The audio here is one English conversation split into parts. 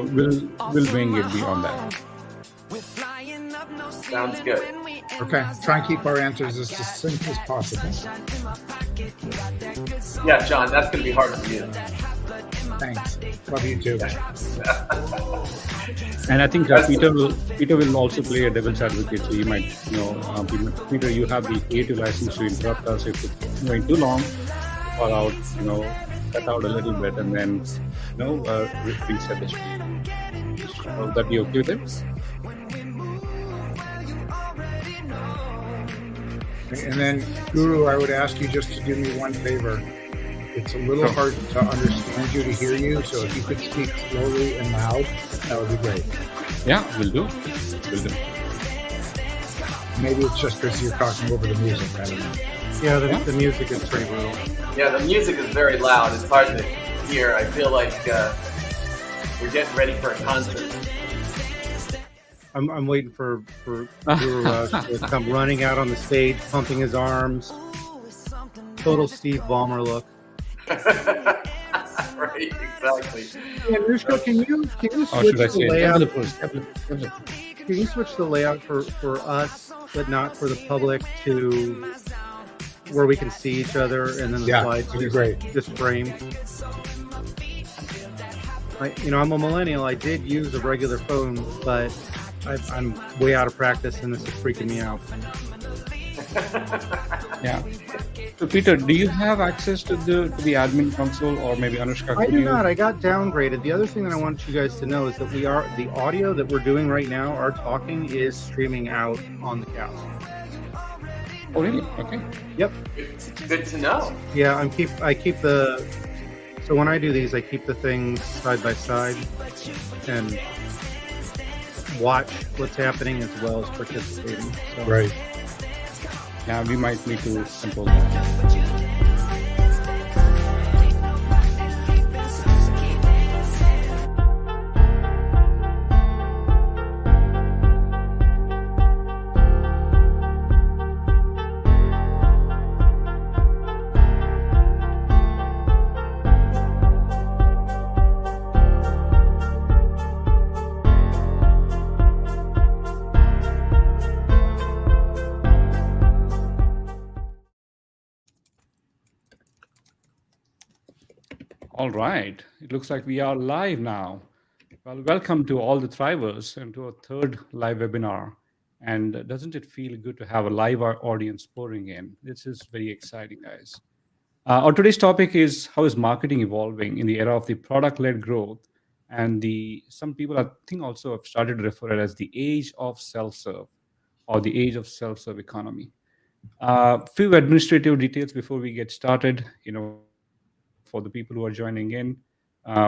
we'll bring it beyond that. Sounds good. Okay. Try and keep our answers as succinct as possible. Yeah, John, that's going to be hard for you. Thanks. Love you too. And I think Peter will also play a devil's advocate. So you might, Peter, you have the creative license to interrupt us if it's going too long, or out, cut out a little bit, and then, reset the stream. Would that be okay with it? And then, Guru, I would ask you just to do me one favor. It's a little hard to understand you, to hear you, so if you could speak slowly and loud, that would be great. Yeah, will do. Maybe it's just because you're talking over the music. I don't know. Yeah, the music is pretty brutal. Yeah, the music is very loud. It's hard to hear. I feel like we're getting ready for a concert. I'm waiting for Guru to come running out on the stage, pumping his arms. Total Steve Ballmer look. Right, exactly. Yeah, Anushka, can you switch the layout? Can you switch the layout for us, but not for the public, to where we can see each other, and then the slides just framed? I'm a millennial. I did use a regular phone, but I'm way out of practice, and this is freaking me out. Yeah. So, Peter, do you have access to the admin console, or maybe Anushka? I do not. I got downgraded. The other thing that I want you guys to know is that the audio that we're doing right now, our talking, is streaming out on the couch. Oh, really? Okay. Yep. Good to know. Yeah, I keep the. So when I do these, I keep the things side by side and watch what's happening as well as participating. So. Right. Yeah, we might need to control that. All right. It looks like we are live now. Well, welcome to all the Thrivers and to our third live webinar. And doesn't it feel good to have a live audience pouring in? This is very exciting, guys. Our today's topic is how is marketing evolving in the era of the product-led growth, and some people I think also have started to refer it as the age of self-serve or the age of self-serve economy. Few administrative details before we get started. For the people who are joining in,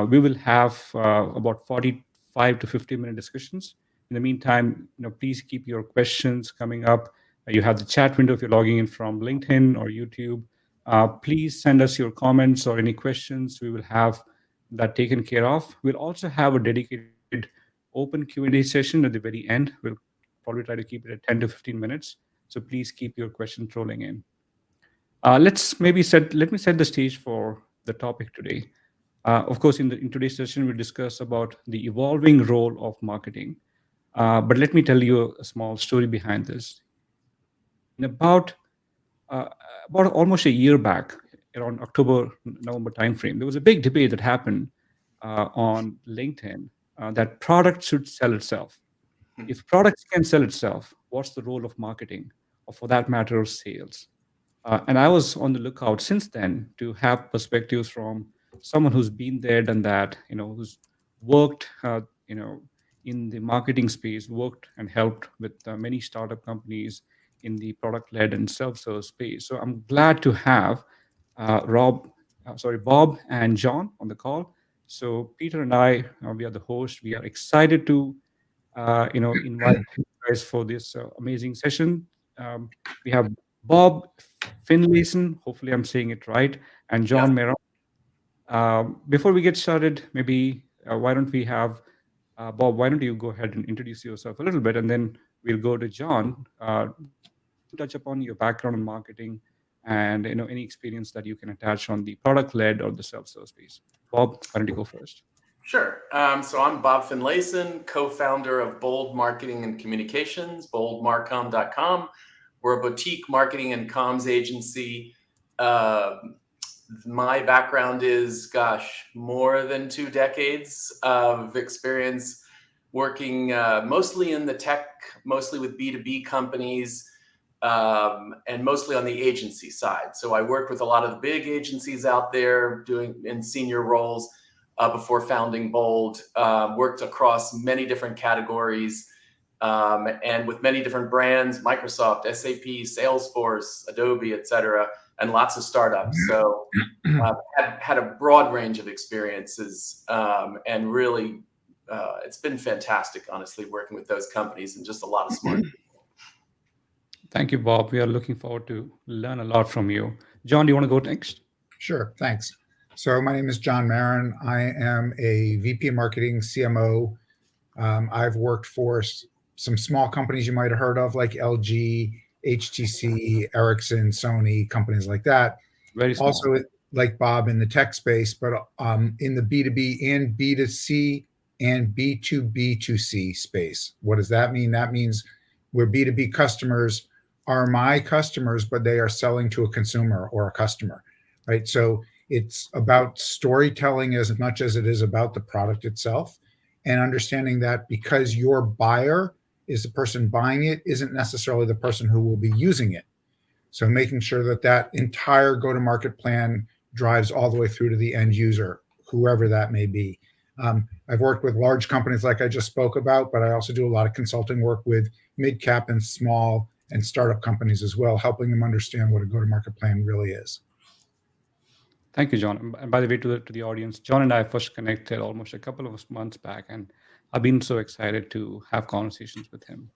we will have about 45 to 50-minute discussions. In the meantime, please keep your questions coming up. You have the chat window if you're logging in from LinkedIn or YouTube. Please send us your comments or any questions. We will have that taken care of. We'll also have a dedicated open Q&A session at the very end. We'll probably try to keep it at 10 to 15 minutes. So please keep your questions rolling in. Let me set the stage for the topic today. Of course, in today's session, we'll discuss about the evolving role of marketing. But let me tell you a small story behind this. In about almost a year back, around October, November timeframe, there was a big debate that happened on LinkedIn that product should sell itself. If products can sell itself, what's the role of marketing, or for that matter, sales? And I was on the lookout since then to have perspectives from someone who's been there, done that, who's worked, in the marketing space, worked and helped with many startup companies in the product-led and self-serve space. So I'm glad to have Bob and John on the call. So Peter and I, we are the host. We are excited to, invite you guys for this amazing session. We have Bob Finlayson, hopefully I'm saying it right, and John Meron. Before we get started, maybe why don't we have Bob, why don't you go ahead and introduce yourself a little bit, and then we'll go to John, touch upon your background in marketing and any experience that you can attach on the product-led or the self-serve space. Bob, why don't you go first? Sure. So I'm Bob Finlayson, co-founder of Bold Marketing and Communications, boldmarcom.com. We're a boutique marketing and comms agency. My background is, gosh, more than 2 decades of experience working mostly in the tech, mostly with B2B companies, and mostly on the agency side. So I worked with a lot of the big agencies out there doing in senior roles before founding Bold. Worked across many different categories and with many different brands: Microsoft, SAP, Salesforce, Adobe, etc., and lots of startups. So had a broad range of experiences, and really it's been fantastic, honestly, working with those companies and just a lot of smart people. Thank you, Bob. We are looking forward to learn a lot from you. John, do you want to go next? Sure, thanks. So my name is John Marin. I am a VP of Marketing, CMO. I've worked for some small companies you might have heard of, like LG, HTC, Ericsson, Sony, companies like that. Very small. Also, like Bob, in the tech space, but in the B2B and B2C and B2B2C space. What does that mean? That means where B2B customers are my customers, but they are selling to a consumer or a customer, right? So it's about storytelling as much as it is about the product itself, and understanding that because your buyer is the person buying it isn't necessarily the person who will be using it. So making sure that that entire go-to-market plan drives all the way through to the end user, whoever that may be. I've worked with large companies like I just spoke about, but I also do a lot of consulting work with mid-cap and small and startup companies as well, helping them understand what a go-to-market plan really is. Thank you, John. And by the way, to the audience, John and I first connected almost a couple of months back, and I've been so excited to have conversations with him.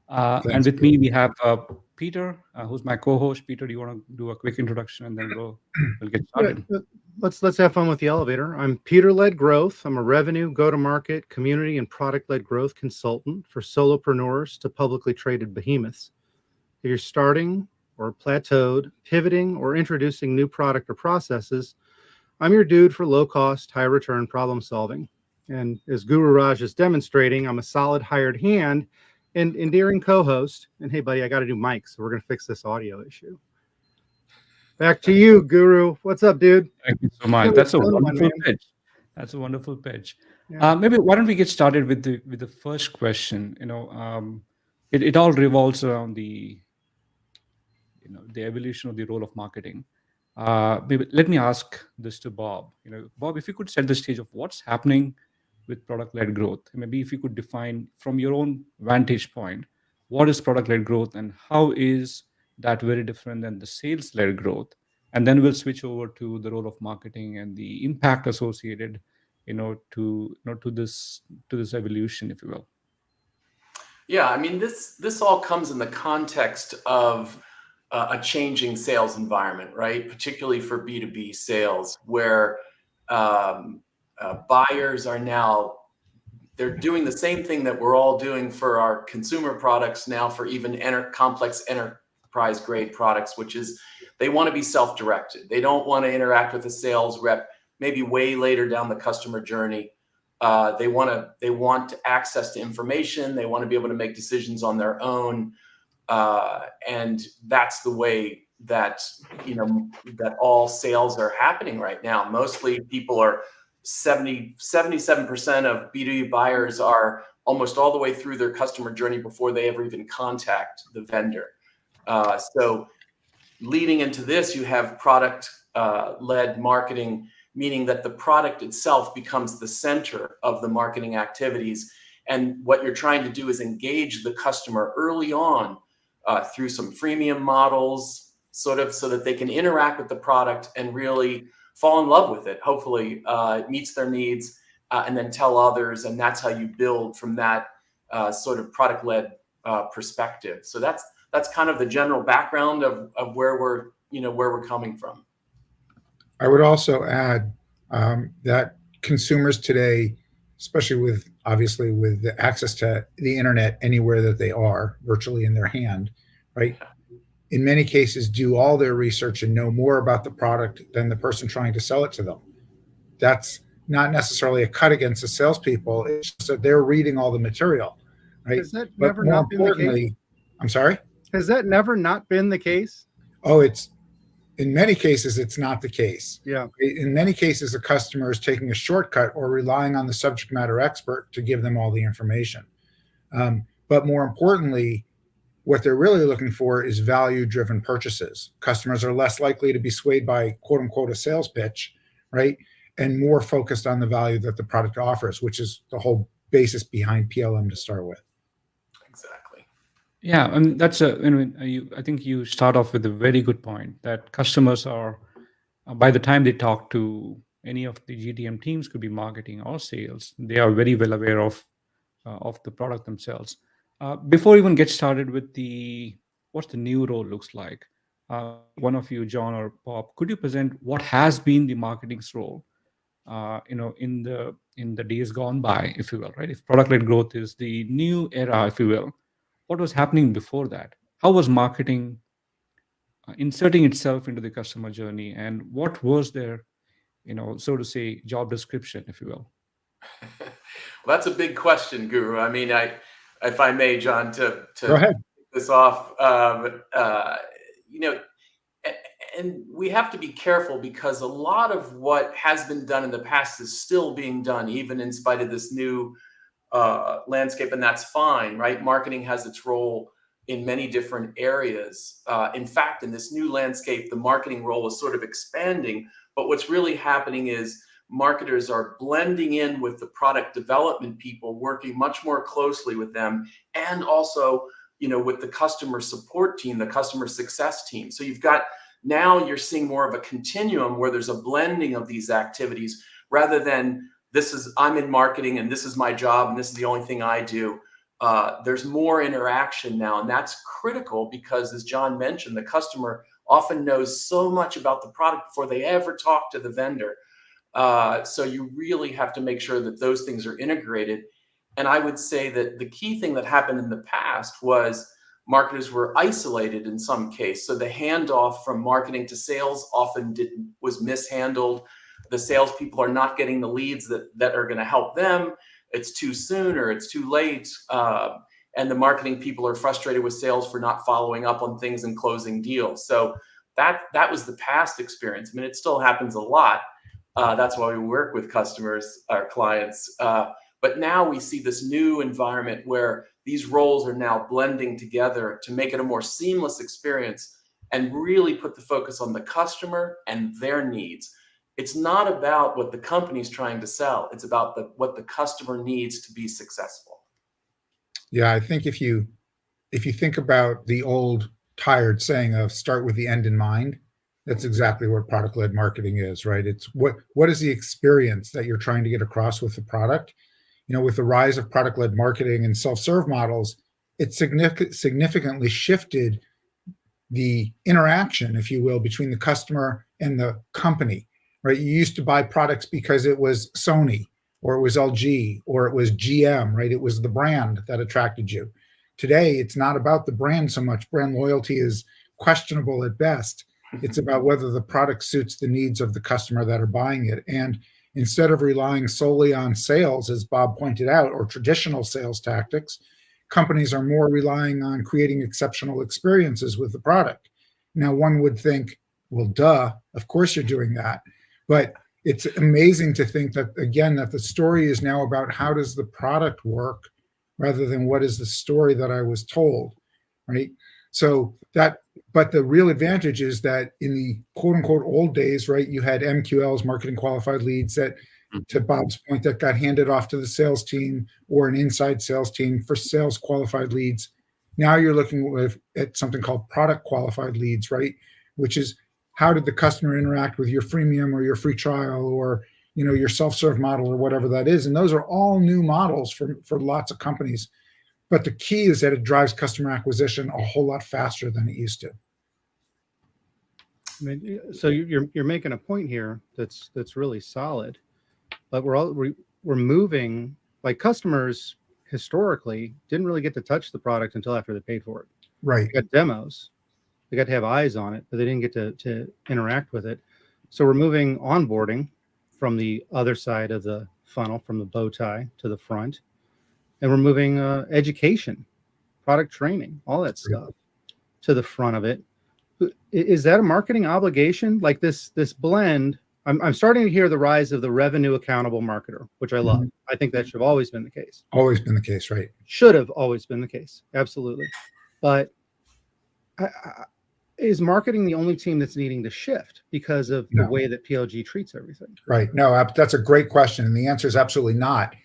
And with me, we have Peter, who's my co-host. Peter, do you want to do a quick introduction, and then we'll get started? Let's have fun with the elevator. I'm Peter-led growth. I'm a revenue, go-to-market, community, and product-led growth consultant for solopreneurs to publicly traded behemoths. If you're starting or plateaued, pivoting, or introducing new product or processes, I'm your dude for low-cost, high-return problem solving. And as Guru Raj is demonstrating, I'm a solid hired hand and endearing co-host. And hey, buddy, I got to do mics, so we're going to fix this audio issue. Back to you, Guru. What's up, dude? Thank you so much. That's a wonderful pitch. That's a wonderful pitch. Yeah. Maybe why don't we get started with the first question? It all revolves around the evolution of the role of marketing. Maybe let me ask this to Bob. Bob, if you could set the stage of what's happening with product-led growth. Maybe if you could define from your own vantage point, what is product-led growth and how is that very different than the sales-led growth? And then we'll switch over to the role of marketing and the impact associated, to this evolution, if you will. Yeah, I mean, this all comes in the context of a changing sales environment, right? Particularly for B2B sales, where buyers are now, they're doing the same thing that we're all doing for our consumer products now for even complex enterprise grade products, which is they want to be self-directed. They don't want to interact with a sales rep maybe way later down the customer journey. They want access to information. They want to be able to make decisions on their own. And that's the way that, that all sales are happening right now. Mostly people are 77% of B2B buyers are almost all the way through their customer journey before they ever even contact the vendor. So leading into this, you have product led marketing, meaning that the product itself becomes the center of the marketing activities. And what you're trying to do is engage the customer early on through some freemium models, sort of, so that they can interact with the product and really fall in love with it. Hopefully it meets their needs, and then tell others. And that's how you build from that sort of product-led perspective. So that's kind of the general background of where we're coming from. I would also add that consumers today, especially obviously with the access to the internet anywhere that they are, virtually in their hand, right? In many cases, do all their research and know more about the product than the person trying to sell it to them. That's not necessarily a cut against the salespeople. It's just that they're reading all the material, right? Has that But never more not been the case? importantly, I'm sorry. Has that never not been the case? Oh, it's in many cases it's not the case. Yeah. In many cases, the customer is taking a shortcut or relying on the subject matter expert to give them all the information. But more importantly, what they're really looking for is value-driven purchases. Customers are less likely to be swayed by quote unquote a sales pitch, right? And more focused on the value that the product offers, which is the whole basis behind PLM to start with. Exactly. Yeah, and that's I think you start off with a very good point that customers are, by the time they talk to any of the GTM teams, could be marketing or sales, they are very well aware of the product themselves. Before we even get started with what the new role looks like, one of you, John or Bob, could you present what has been the marketing's role, in the days gone by, if you will, right? If product-led growth is the new era, if you will, what was happening before that? How was marketing inserting itself into the customer journey, and what was their, so to say, job description, if you will? Well, that's a big question, Guru. I mean, if I may, John, to Go ahead. kick this off, and we have to be careful because a lot of what has been done in the past is still being done, even in spite of this new landscape, and that's fine, right? Marketing has its role in many different areas. In fact, in this new landscape, the marketing role is sort of expanding, but what's really happening is marketers are blending in with the product development people, working much more closely with them, and also, with the customer support team, the customer success team. So now you're seeing more of a continuum where there's a blending of these activities rather than I'm in marketing and this is my job and this is the only thing I do. There's more interaction now, and that's critical because, as John mentioned, the customer often knows so much about the product before they ever talk to the vendor. So you really have to make sure that those things are integrated. And I would say that the key thing that happened in the past was marketers were isolated in some case. So the handoff from marketing to sales often was mishandled. The salespeople are not getting the leads that are going to help them. It's too soon or it's too late. And the marketing people are frustrated with sales for not following up on things and closing deals. So that was the past experience. I mean, it still happens a lot. That's why we work with customers, our clients. But now we see this new environment where these roles are now blending together to make it a more seamless experience and really put the focus on the customer and their needs. It's not about what the company's trying to sell. It's about what the customer needs to be successful. Yeah, I think if you think about the old tired saying of start with the end in mind, that's exactly what product-led marketing is, right? It's what is the experience that you're trying to get across with the product? With the rise of product-led marketing and self-serve models, it significantly shifted the interaction, if you will, between the customer and the company, right? You used to buy products because it was Sony or it was LG or it was GM, right? It was the brand that attracted you. Today, it's not about the brand so much. Brand loyalty is questionable at best. It's about whether the product suits the needs of the customer that are buying it. And instead of relying solely on sales, as Bob pointed out, or traditional sales tactics, companies are more relying on creating exceptional experiences with the product. Now, one would think, well, duh, of course you're doing that. But it's amazing to think that, again, that the story is now about how does the product work rather than what is the story that I was told, right? So but the real advantage is that in the quote unquote old days, right, you had MQLs, marketing qualified leads, that to Bob's point, that got handed off to the sales team or an inside sales team for sales qualified leads. Now you're looking at something called product qualified leads, right? Which is how did the customer interact with your freemium or your free trial or your self-serve model or whatever that is. And those are all new models for lots of companies. But the key is that it drives customer acquisition a whole lot faster than it used to. I mean, so you're making a point here that's really solid, but we're moving, like, customers historically didn't really get to touch the product until after they paid for it. Right. They got demos, they got to have eyes on it, but they didn't get to interact with it. So we're moving onboarding from the other side of the funnel, from the bow tie to the front. And we're moving education, product training, all that stuff to the front of it. Is that a marketing obligation? Like this blend, I'm starting to hear the rise of the revenue accountable marketer, which I love. Mm-hmm. I think that should have always been the case. Always been the case, right? Should have always been the case. Absolutely. But is marketing the only team that's needing to shift because of the way that PLG treats everything? Right. No, that's a great question. And the answer is absolutely not.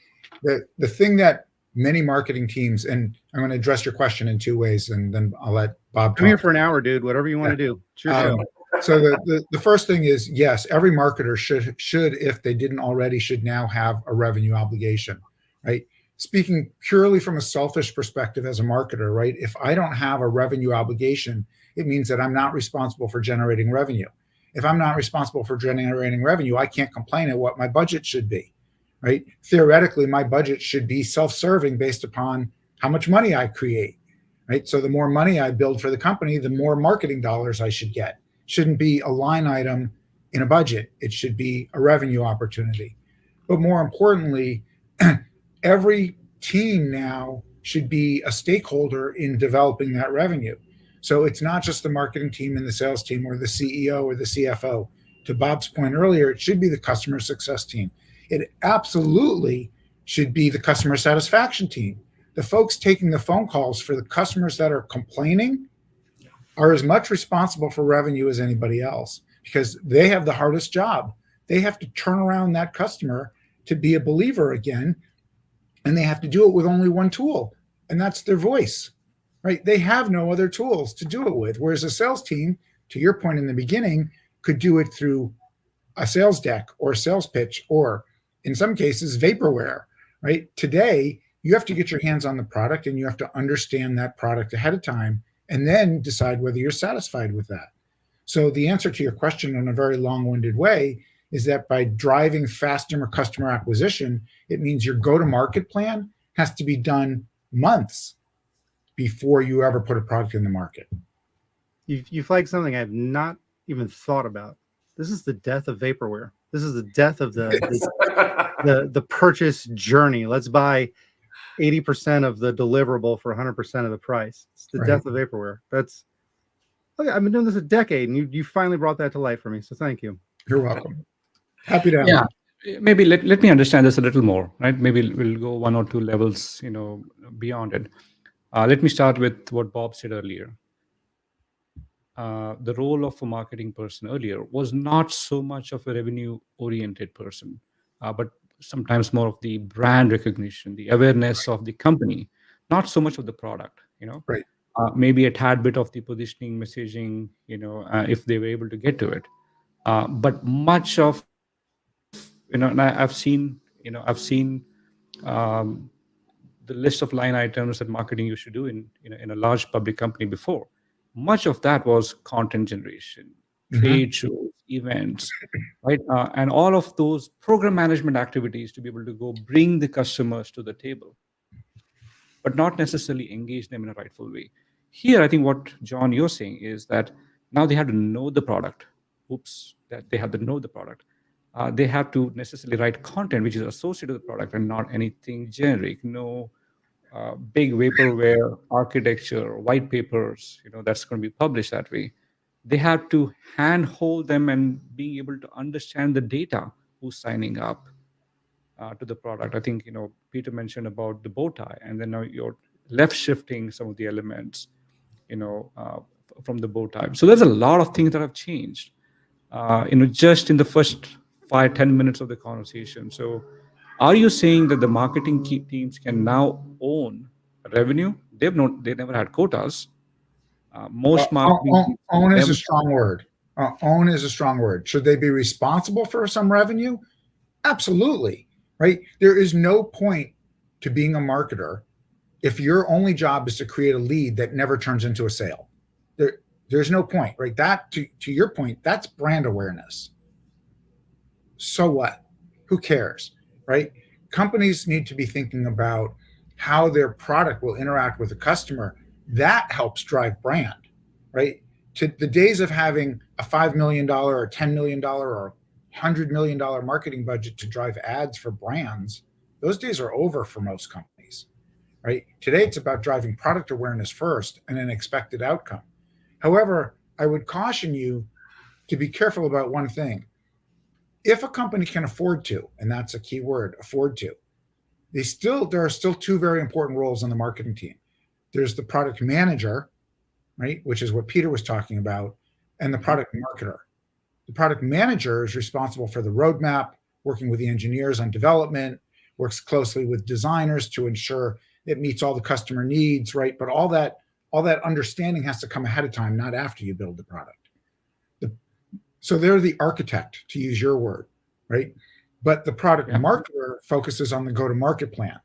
The thing that many marketing teams, and I'm going to address your question in two ways, and then I'll let Bob talk. I'm here for an hour, dude. Whatever you want to do. It's your show. So the first thing is, yes, every marketer should, if they didn't already, should now have a revenue obligation, right? Speaking purely from a selfish perspective as a marketer, right? If I don't have a revenue obligation, it means that I'm not responsible for generating revenue. If I'm not responsible for generating revenue, I can't complain at what my budget should be, right? Theoretically, my budget should be self-serving based upon how much money I create, right? So the more money I build for the company, the more marketing dollars I should get. Shouldn't be a line item in a budget. It should be a revenue opportunity. But more importantly, every team now should be a stakeholder in developing that revenue. So it's not just the marketing team and the sales team or the CEO or the CFO. To Bob's point earlier, it should be the customer success team. It absolutely should be the customer satisfaction team. The folks taking the phone calls for the customers that are complaining are as much responsible for revenue as anybody else, because they have the hardest job. They have to turn around that customer to be a believer again, and they have to do it with only one tool, and that's their voice, right? They have no other tools to do it with, whereas a sales team, to your point in the beginning, could do it through a sales deck or a sales pitch, or in some cases, vaporware, right? Today, you have to get your hands on the product and you have to understand that product ahead of time and then decide whether you're satisfied with that. So the answer to your question in a very long-winded way is that by driving faster customer acquisition, it means your go-to-market plan has to be done months before you ever put a product in the market. You flagged something I have not even thought about. This is the death of vaporware. This is the death of the purchase journey. Let's buy 80% of the deliverable for 100% of the price. It's the death of vaporware. Look, I've been doing this a decade, and you finally brought that to life for me. So thank you. You're welcome. Happy to have you. Maybe let me understand this a little more, right? Maybe we'll go one or two levels, beyond it. Let me start with what Bob said earlier. The role of a marketing person earlier was not so much of a revenue-oriented person, but sometimes more of the brand recognition, the awareness of the company, not so much of the product, Right. Maybe a tad bit of the positioning, messaging, if they were able to get to it. But much of, and I've seen the list of line items that marketing used to do in a large public company before. Much of that was content generation, trade shows, events, right? And all of those program management activities to be able to go bring the customers to the table, but not necessarily engage them in a rightful way. Here, I think what, John, you're saying is that now they have to know the product. That they have to know the product. They have to necessarily write content which is associated with the product and not anything generic. No big vaporware architecture, white papers, that's going to be published that way. They have to handhold them and being able to understand the data, who's signing up to the product. I think, Peter mentioned about the bow tie, and then now you're left shifting some of the elements, from the bow tie. So there's a lot of things that have changed, just in the first 5-10 minutes of the conversation. So are you saying that the marketing teams can now own revenue? They never had quotas. Most marketing own is a strong word. Own is a strong word. Should they be responsible for some revenue? Absolutely, right? There is no point to being a marketer if your only job is to create a lead that never turns into a sale. There's no point, right? That, to your point, that's brand awareness. So what? Who cares, right? Companies need to be thinking about how their product will interact with the customer. That helps drive brand, right? To the days of having a $5 million or $10 million or $100 million marketing budget to drive ads for brands, those days are over for most companies, right? Today, it's about driving product awareness first and an expected outcome. However, I would caution you to be careful about one thing. If a company can afford to, and that's a key word, afford to, there are still two very important roles on the marketing team. There's the product manager, right, which is what Peter was talking about, and the product marketer. The product manager is responsible for the roadmap, working with the engineers on development, works closely with designers to ensure it meets all the customer needs, right? But all that understanding has to come ahead of time, not after you build the product. So they're the architect, to use your word, right? But the product marketer focuses on the go-to-market plan.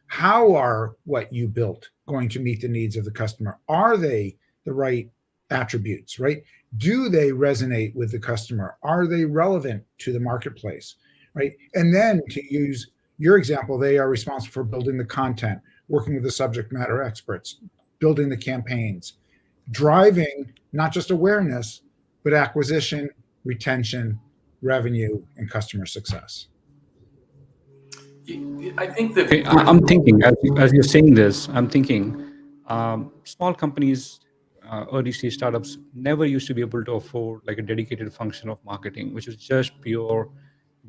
How are what you built going to meet the needs of the customer? Are they the right attributes, right? Do they resonate with the customer? Are they relevant to the marketplace, right? And then, to use your example, they are responsible for building the content, working with the subject matter experts, building the campaigns, driving not just awareness, but acquisition, retention, revenue, and customer success. I think that Okay, I'm thinking, as you're saying this, I'm thinking small companies, early stage startups never used to be able to afford like a dedicated function of marketing, which is just pure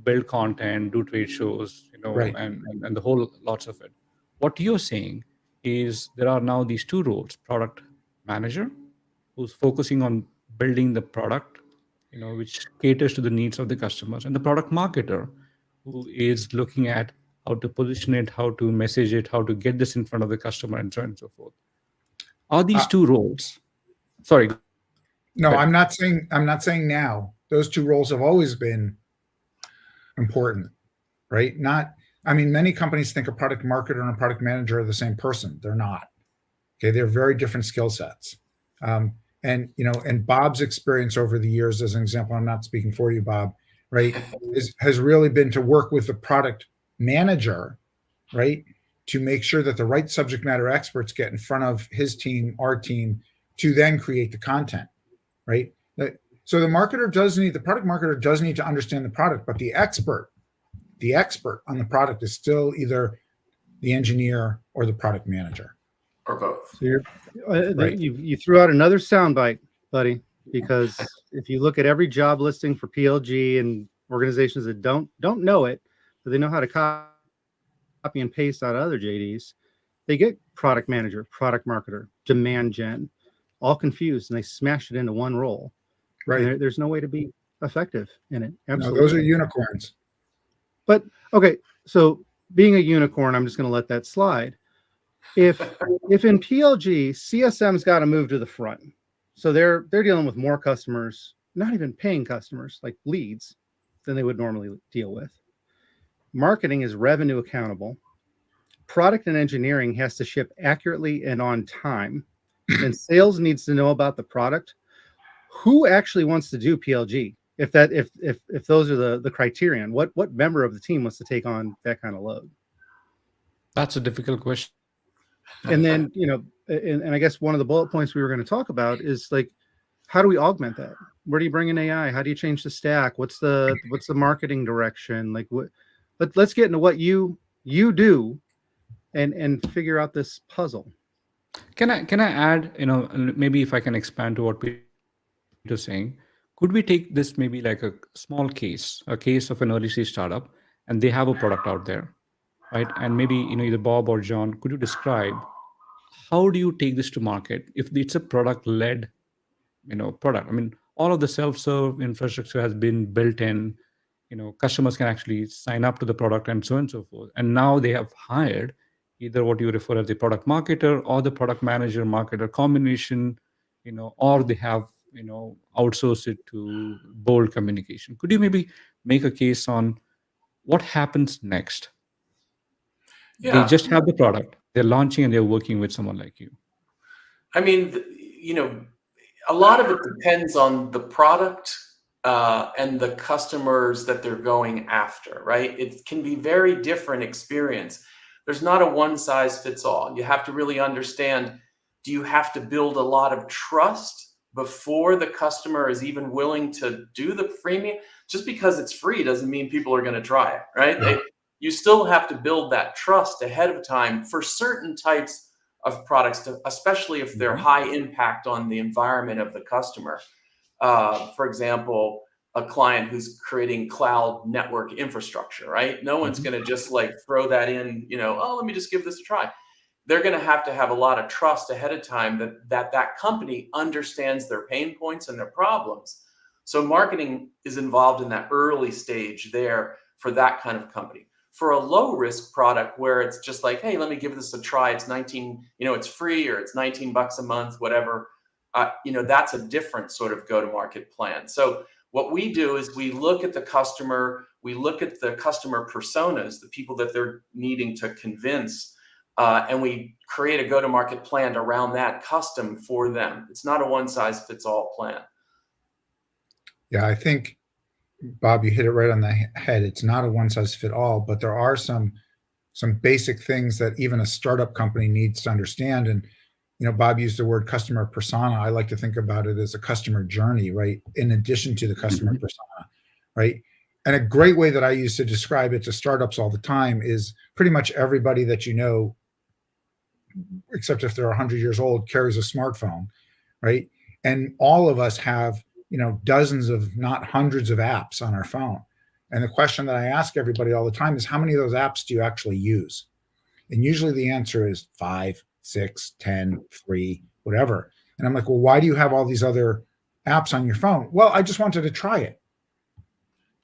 build content, do trade shows, Right. and the whole lots of it. What you're saying is there are now these two roles: product manager, who's focusing on building the product, which caters to the needs of the customers, and the product marketer, who is looking at how to position it, how to message it, how to get this in front of the customer, and so on and so forth. Are these two roles? Sorry. No, Right. I'm not saying now. Those two roles have always been important, right? Many companies think a product marketer and a product manager are the same person. They're not. Okay, they're very different skill sets. And Bob's experience over the years, as an example, I'm not speaking for you, Bob, right, has really been to work with the product manager, right, to make sure that the right subject matter experts get in front of his team, our team, to then create the content, right? So the product marketer does need to understand the product, but the expert on the product is still either the engineer or the product manager. or both. So Right. you threw out another soundbite, buddy, because if you look at every job listing for PLG and organizations that don't know it, but they know how to copy and paste out of other JDs, they get product manager, product marketer, demand gen, all confused, and they smash it into one role. Right. And there's no way to be effective in it. No, Absolutely. those are unicorns. But okay, so being a unicorn, I'm just going to let that slide. If in PLG, CSM's got to move to the front, so they're dealing with more customers, not even paying customers, like leads, than they would normally deal with. Marketing is revenue accountable. Product and engineering has to ship accurately and on time, and sales needs to know about the product. Who actually wants to do PLG? If those are the criterion, what member of the team wants to take on that kind of load? That's a difficult question. And then, and I guess one of the bullet points we were going to talk about is like, how do we augment that? Where do you bring in AI? How do you change the stack? What's the marketing direction? Like let's get into what you do and figure out this puzzle. Can I add, maybe if I can expand to what Peter's saying, could we take this maybe like a small case, a case of an early stage startup, and they have a product out there, right? And maybe, either Bob or John, could you describe how do you take this to market if it's a product-led, product? All of the self-serve infrastructure has been built in, customers can actually sign up to the product and so on and so forth. And now they have hired either what you refer as the product marketer or the product manager marketer combination, or they have, outsourced it to bold communication. Could you maybe make a case on what happens next? Yeah. They just have the product, they're launching, and they're working with someone like you. A lot of it depends on the product and the customers that they're going after, right? It can be very different experience. There's not a one size fits all. You have to really understand, do you have to build a lot of trust before the customer is even willing to do the freemium. Just because it's free doesn't mean people are going to try it, right? You still have to build that trust ahead of time for certain types of products, especially if they're high impact on the environment of the customer. For example, a client who's creating cloud network infrastructure, right? No one's going to just like throw that in, oh, let me just give this a try. They're going to have a lot of trust ahead of time that company understands their pain points and their problems. So marketing is involved in that early stage there for that kind of company. For a low risk product where it's just like, hey, let me give this a try. It's 19, it's free, or it's $19 a month, whatever. That's a different sort of go-to-market plan. So what we do is we look at the customer, we look at the customer personas, the people that they're needing to convince, and we create a go-to-market plan around that, custom for them. It's not a one-size-fits-all plan. Yeah, I think, Bob, you hit it right on the head. It's not a one-size-fits-all, but there are some basic things that even a startup company needs to understand. And Bob used the word customer persona. I like to think about it as a customer journey, right? In addition to the customer persona, right? And a great way that I use to describe it to startups all the time is pretty much everybody that except if they're 100 years old, carries a smartphone, right? And all of us have, dozens of, not hundreds of apps on our phone. And the question that I ask everybody all the time is, how many of those apps do you actually use? And usually the answer is 5, 6, 10, 3, whatever. And I'm like, well, why do you have all these other apps on your phone? Well, I just wanted to try it.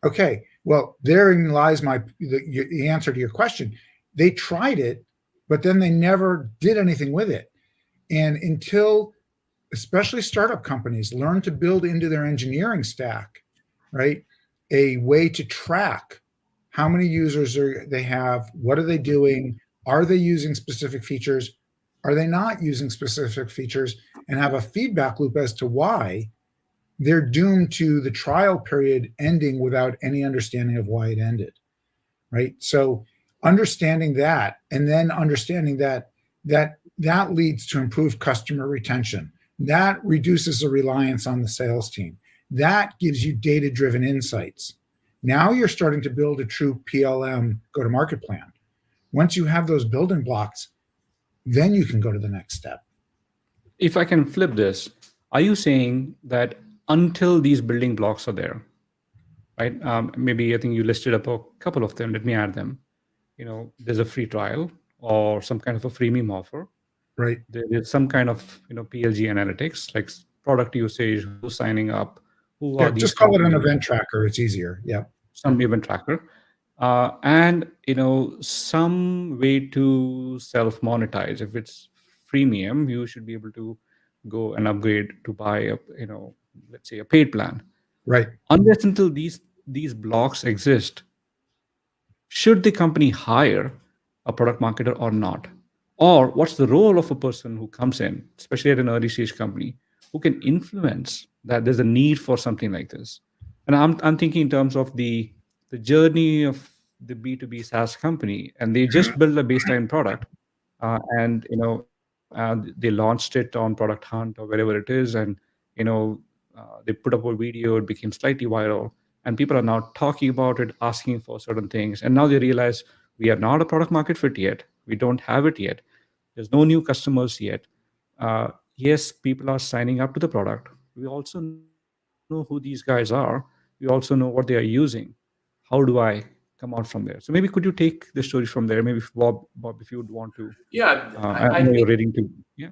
Okay, well, therein lies the answer to your question. They tried it, but then they never did anything with it. And until, especially startup companies, learn to build into their engineering stack, right, a way to track how many users they have, what are they doing, are they using specific features, are they not using specific features, and have a feedback loop as to why, they're doomed to the trial period ending without any understanding of why it ended, right? So understanding that, and then understanding that leads to improved customer retention. That reduces the reliance on the sales team. That gives you data-driven insights. Now you're starting to build a true PLM go-to-market plan. Once you have those building blocks, then you can go to the next step. If I can flip this, are you saying that until these building blocks are there, right? Maybe I think you listed up a couple of them. Let me add them. There's a free trial or some kind of a freemium offer. Right. There is some kind of PLG analytics, like product usage, who's signing up, who are these. Just call it an event tracker. It's easier. Yeah. Some event tracker, and some way to self monetize. If it's freemium, you should be able to go and upgrade to buy a let's say a paid plan. Right. Unless until these blocks exist, should the company hire a product marketer or not? Or what's the role of a person who comes in, especially at an early stage company, who can influence that there's a need for something like this? And I'm thinking in terms of the journey of the B2B SaaS company, and they just built a baseline product, and they launched it on Product Hunt or wherever it is, and they put up a video, it became slightly viral, and people are now talking about it, asking for certain things, and now they realize we are not a product market fit yet. We don't have it yet. There's no new customers yet. Yes, people are signing up to the product. We also know who these guys are. We also know what they are using. How do I come out from there? So maybe could you take the story from there? Maybe Bob, if you would want to. Yeah, I know you're ready to. Yeah.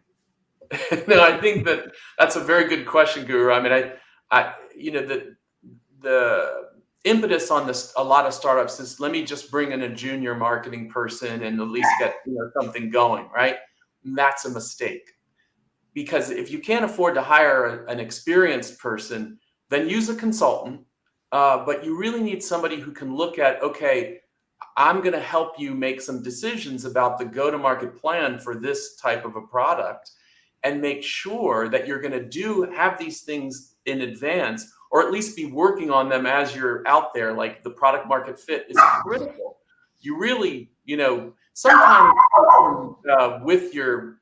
No, I think that's a very good question, Guru. I mean, the impetus on this, a lot of startups is, let me just bring in a junior marketing person and at least get something going, right? And that's a mistake, because if you can't afford to hire an experienced person, then use a consultant. But you really need somebody who can look at, okay, I'm going to help you make some decisions about the go-to-market plan for this type of a product, and make sure that you're going to have these things in advance, or at least be working on them as you're out there. Like, the product market fit is critical. You really, sometimes with your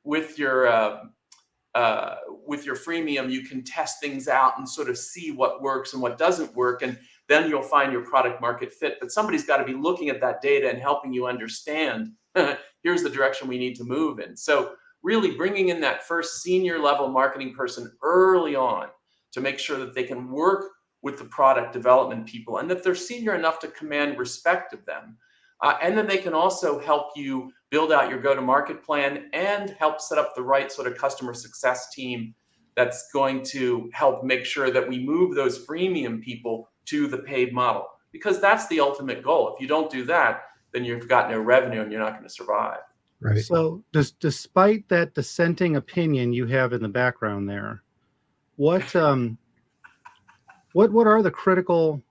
with your freemium, you can test things out and sort of see what works and what doesn't work. And then you'll find your product market fit. But somebody's got to be looking at that data and helping you understand, here's the direction we need to move in. So really bringing in that first senior level marketing person early on to make sure that they can work with the product development people and that they're senior enough to command respect of them. And then they can also help you build out your go-to-market plan and help set up the right sort of customer success team that's going to help make sure that we move those freemium people to the paid model, because that's the ultimate goal. If you don't do that, then you've got no revenue and you're not going to survive. Right. So despite that dissenting opinion you have in the background there, what are the critical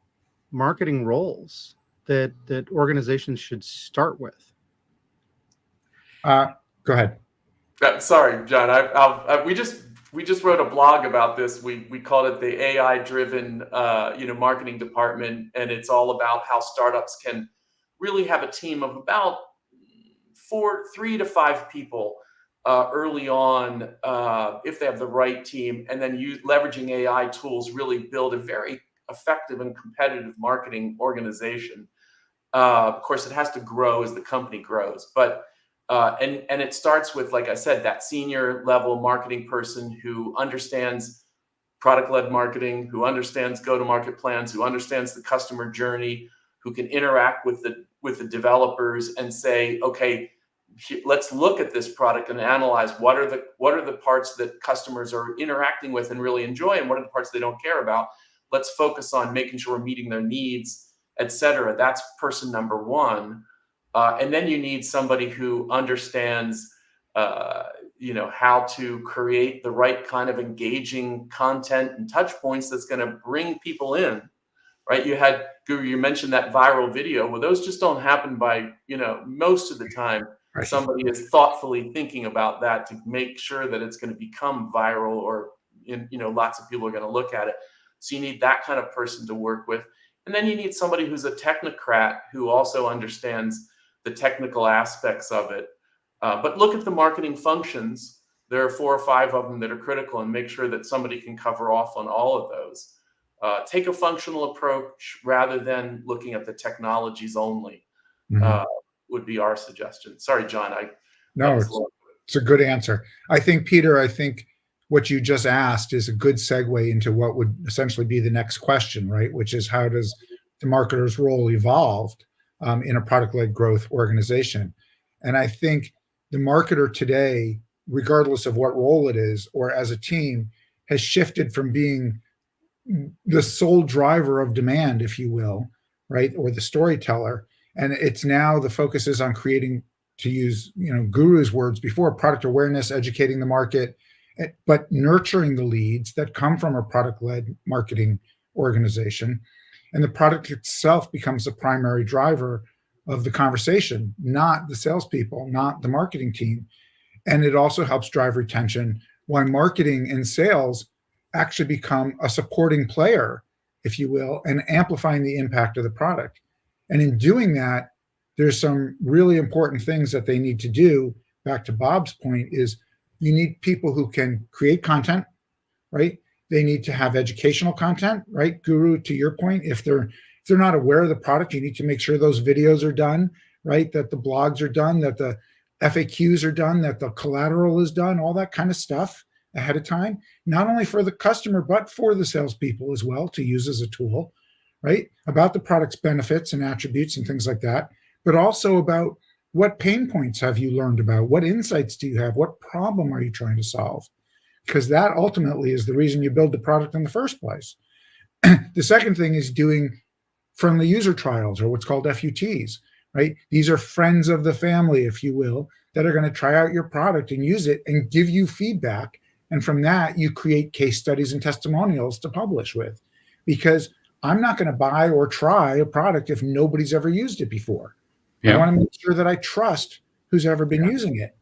marketing roles that organizations should start with? Go ahead. Sorry, John. We just wrote a blog about this. We called it the AI-driven marketing department, and it's all about how startups can really have a team of about 3 to 5 people early on, if they have the right team, and then leveraging AI tools really build a very effective and competitive marketing organization. Of course, it has to grow as the company grows, but and it starts with, like I said, that senior level marketing person who understands product-led marketing, who understands go-to-market plans, who understands the customer journey, who can interact with the developers and say, okay, let's look at this product and analyze what are the parts that customers are interacting with and really enjoy, and what are the parts they don't care about. Let's focus on making sure we're meeting their needs, etc. That's person number one. And then you need somebody who understands, how to create the right kind of engaging content and touch points that's going to bring people in, right? You mentioned that viral video. Well, those just don't happen by, most of the time. Right. Somebody is thoughtfully thinking about that to make sure that it's going to become viral, or, lots of people are going to look at it. So you need that kind of person to work with. And then you need somebody who's a technocrat who also understands the technical aspects of it. But look at the marketing functions. There are 4 or 5 of them that are critical, and make sure that somebody can cover off on all of those. Take a functional approach rather than looking at the technologies only, would be our suggestion. Sorry, John. No, it's a good answer. I think, Peter, what you just asked is a good segue into what would essentially be the next question, right? Which is, how does the marketer's role evolve in a product-led growth organization? And I think the marketer today, regardless of what role it is, or as a team, has shifted from being the sole driver of demand, if you will, right? Or the storyteller. And it's now the focus is on creating, to use, Guru's words before, product awareness, educating the market, but nurturing the leads that come from a product-led marketing organization. And the product itself becomes the primary driver of the conversation, not the salespeople, not the marketing team. And it also helps drive retention, while marketing and sales actually become a supporting player, if you will, and amplifying the impact of the product. And in doing that, there's some really important things that they need to do. Back to Bob's point, is you need people who can create content, right? They need to have educational content, right? Guru, to your point, if they're not aware of the product, you need to make sure those videos are done, right? That the blogs are done, that the FAQs are done, that the collateral is done, all that kind of stuff ahead of time, not only for the customer, but for the salespeople as well to use as a tool, right? About the product's benefits and attributes and things like that, but also about what pain points have you learned about? What insights do you have? What problem are you trying to solve? Because that ultimately is the reason you build the product in the first place. The second thing is doing friendly user trials, or what's called FUTs, right? These are friends of the family, if you will, that are going to try out your product and use it and give you feedback. And from that, you create case studies and testimonials to publish with. Because I'm not going to buy or try a product if nobody's ever used it before. I want to make sure that I trust who's ever been using it.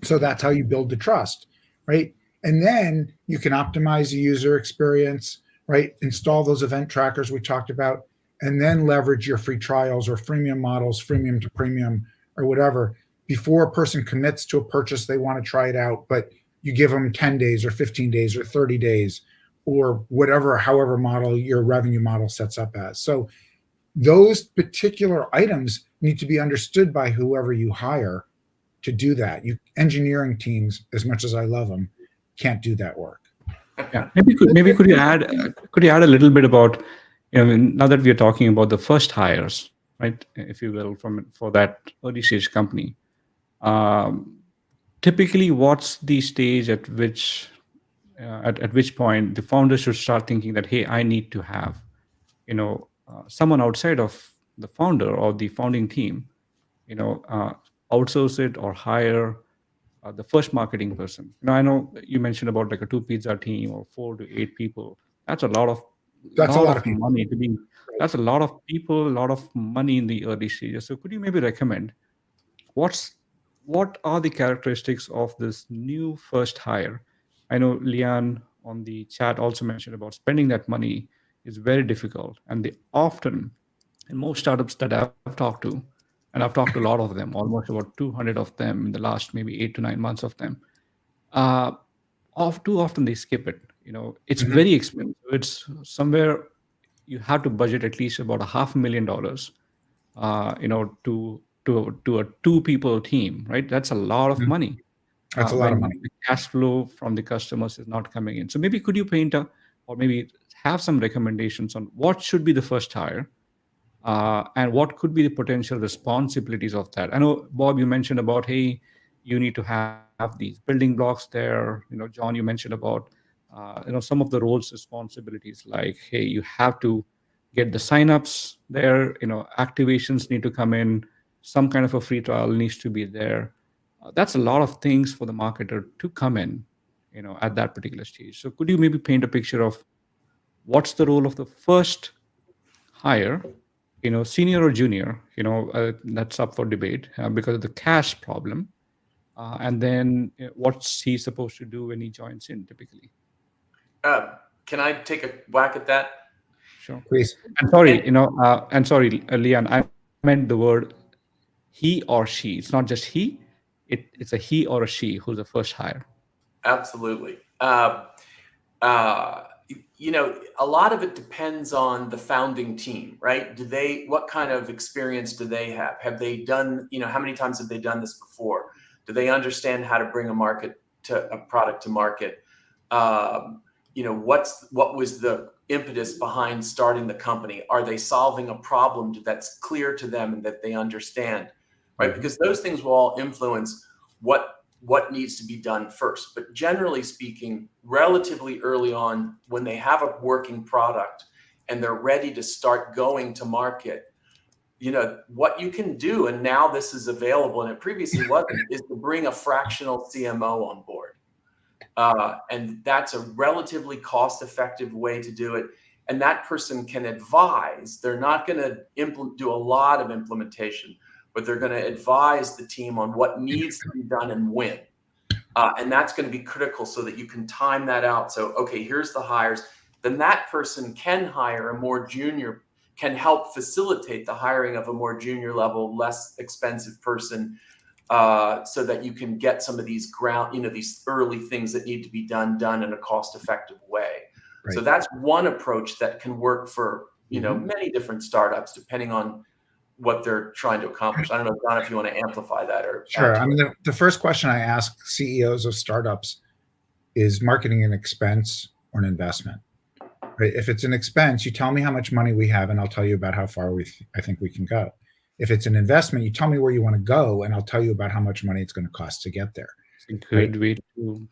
So that's how you build the trust, right? And then you can optimize the user experience, right? Install those event trackers we talked about, and then leverage your free trials or freemium models, freemium to premium or whatever. Before a person commits to a purchase, they want to try it out, but you give them 10 days or 15 days or 30 days or whatever, however model your revenue model sets up as. So those particular items need to be understood by whoever you hire to do that. Engineering teams, as much as I love them, can't do that work. Yeah, maybe could you add a little bit about, now that we are talking about the first hires, right, if you will, for that early stage company, typically what's the stage at which point the founder should start thinking that, hey, I need to have someone outside of the founder or the founding team, outsource it or hire the first marketing person. I know you mentioned about like a 2 pizza team or 4 to 8 people. That's a lot of money to be. That's a lot of people, a lot of money in the early stages. So could you maybe recommend what are the characteristics of this new first hire? I know Lian on the chat also mentioned about spending that money is very difficult, and they often, in most startups that I've talked to, and I've talked to a lot of them, almost about 200 of them in the last maybe 8 to 9 months of them, too often they skip it. It's very expensive. It's somewhere you have to budget at least about $500,000, to a 2 people team, right? That's a lot of money. That's a lot of money. The cash flow from the customers is not coming in. So maybe could you paint or maybe have some recommendations on what should be the first hire, and what could be the potential responsibilities of that? I know, Bob, you mentioned about, hey, you need to have these building blocks there. John, you mentioned about, some of the roles, responsibilities, like, hey, you have to get the signups there. Activations need to come in. Some kind of a free trial needs to be there. That's a lot of things for the marketer to come in, at that particular stage. So could you maybe paint a picture of what's the role of the first hire, senior or junior, that's up for debate because of the cash problem. And then what's he supposed to do when he joins in typically? Can I take a whack at that? Sure. Please. I'm sorry, Lian, I meant the word he or she. It's not just he. It's a he or a she who's the first hire. Absolutely. A lot of it depends on the founding team, right? What kind of experience do they have? Have they done, how many times have they done this before? Do they understand how to bring a product to market? What was the impetus behind starting the company? Are they solving a problem that's clear to them and that they understand, right? Because those things will all influence what needs to be done first. But generally speaking, relatively early on, when they have a working product and they're ready to start going to market, what you can do, and now this is available and it previously wasn't, is to bring a fractional CMO on board. And that's a relatively cost-effective way to do it. And that person can advise. They're not going to do a lot of implementation, but they're going to advise the team on what needs to be done and when. And that's going to be critical so that you can time that out. So, okay, here's the hires. Then that person can hire a more junior, can help facilitate the hiring of a more junior level, less expensive person, so that you can get some of these these early things that need to be done in a cost-effective way. Right. So that's one approach that can work for, many different startups, depending on what they're trying to accomplish. I don't know, John, if you want to amplify that or. Sure. I mean, the first question I ask CEOs of startups is marketing an expense or an investment? Right? If it's an expense, you tell me how much money we have, and I'll tell you about how far I think we can go. If it's an investment, you tell me where you want to go, and I'll tell you about how much money it's going to cost to get there. It's a good way to,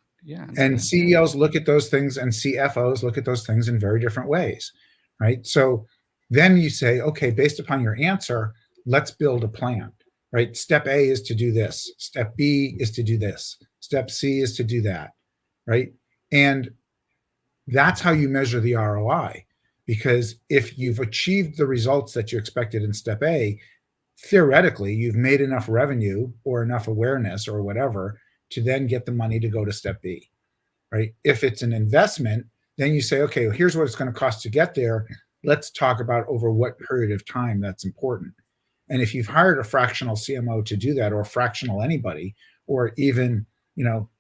And CEOs look at those things, and CFOs look at those things in very different ways, right? So then you say, okay, based upon your answer, let's build a plan, right? Step A is to do this. Step B is to do this. Step C is to do that, right? And that's how you measure the ROI, because if you've achieved the results that you expected in step A, theoretically, you've made enough revenue or enough awareness or whatever to then get the money to go to step B, right? If it's an investment, then you say, okay, well, here's what it's going to cost to get there. Let's talk about over what period of time that's important. And if you've hired a fractional CMO to do that, or fractional anybody, or even,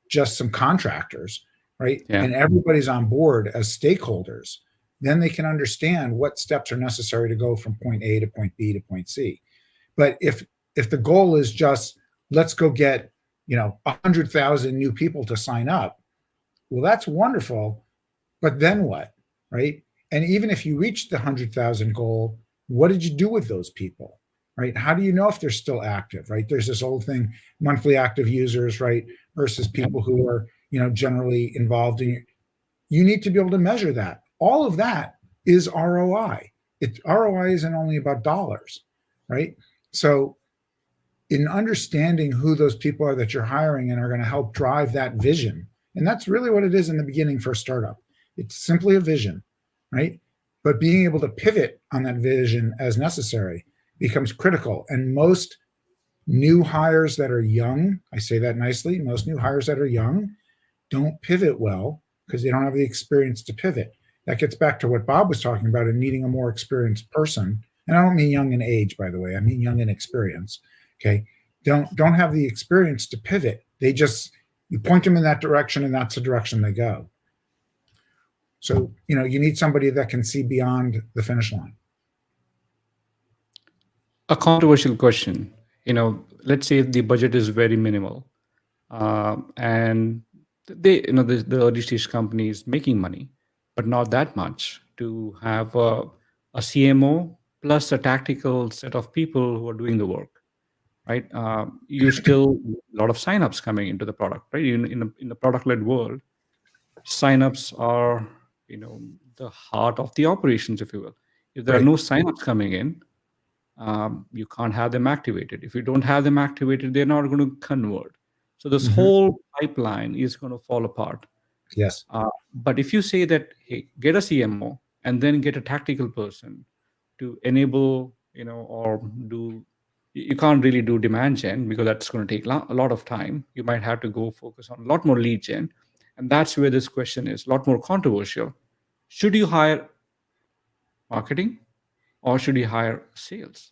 just some contractors, right? Yeah. And everybody's on board as stakeholders, then they can understand what steps are necessary to go from point A to point B to point C. But if the goal is just let's go get 100,000 new people to sign up, well, that's wonderful, but then what, right? And even if you reach the 100,000 goal, what did you do with those people, right? How do you know if they're still active, right? There's this old thing, monthly active users, right, versus people who are generally involved in. You need to be able to measure that. All of that is ROI. ROI isn't only about dollars, right? So in understanding who those people are that you're hiring and are going to help drive that vision, and that's really what it is in the beginning for a startup. It's simply a vision, right? But being able to pivot on that vision as necessary becomes critical. And most new hires that are young, I say that nicely, most new hires that are young don't pivot well because they don't have the experience to pivot. That gets back to what Bob was talking about and needing a more experienced person. And I don't mean young in age, by the way. I mean young in experience. Okay. Don't have the experience to pivot. You point them in that direction and that's the direction they go. So, you need somebody that can see beyond the finish line. A controversial question. Let's say the budget is very minimal, and the early stage company is making money, but not that much to have a CMO plus a tactical set of people who are doing the work, right? You still a lot of signups coming into the product, right? In the product-led world, signups are the heart of the operations, if you will. If there are no signups coming in, you can't have them activated. If you don't have them activated, they're not going to convert. So this whole pipeline is going to fall apart. Yes. But if you say that, hey, get a CMO and then get a tactical person to enable, or do, you can't really do demand gen because that's going to take a lot of time. You might have to go focus on a lot more lead gen. And that's where this question is a lot more controversial. Should you hire marketing or should you hire sales?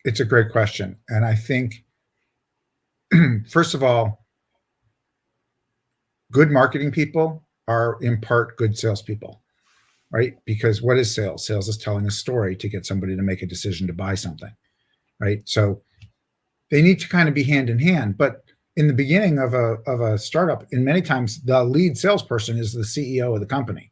It's a great question. And I think, first of all, good marketing people are in part good salespeople, right? Because what is sales? Sales is telling a story to get somebody to make a decision to buy something, right? So they need to kind of be hand in hand. But in the beginning of a startup, in many times, the lead salesperson is the CEO of the company,